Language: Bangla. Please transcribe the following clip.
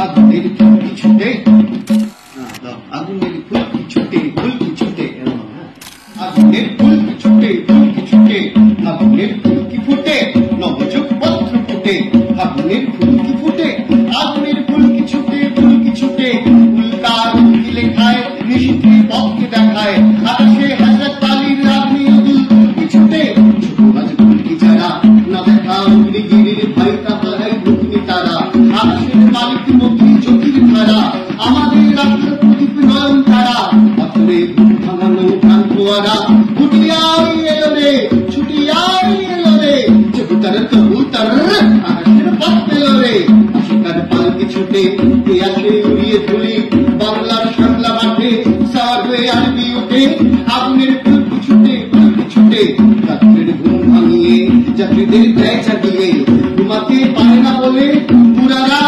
আগুনের ফুলকি ছুটে আগুনের ফুলকি ছুটে ফুলকি ছুটে আগুনের ফুলকি ছুটে ফুলকি ছুটে আগুনের ফুলকি ফুটে নবযুগ পত্র ফুটে আগুনের ফুলকি ফুটে আগুনের ফুলকি ছুটে ফুলকি ছুটে উল্কার উল্কি লেখায় নিশিতে পথকে দেখায় আকাশে হযরত আলীর আগুনে উদুল ফুলকি ছুটে ছোটবাজ ফুলকি যারা না দেখা অগ্নিগিরির ভয় তাহারাই ভূমি তারা আকাশের মালিক মতি জ্যোতির ধারা আমাদের রাত্র প্রদীপ নয়ন তারা পাথরে ঘুম ভাঙানো প্রাণ ফোয়ারা ফুটিয়াই এলো রে ছুটিয়াই এলো রে কবুতর কবুতর আকাশের পথ পেল রে আশিকার পালকি ছুটে কে আসে উড়িয়ে ধুলি বাংলার শাংলা মাঠে সার হয়ে আরবি উঠে আগুনের ফুলকি ছুটে রাত্রের ঘুম ভাঙিয়ে যাত্রীদের দেয় জাগিয়ে ঘুমাতে পারে না বলে পুরারা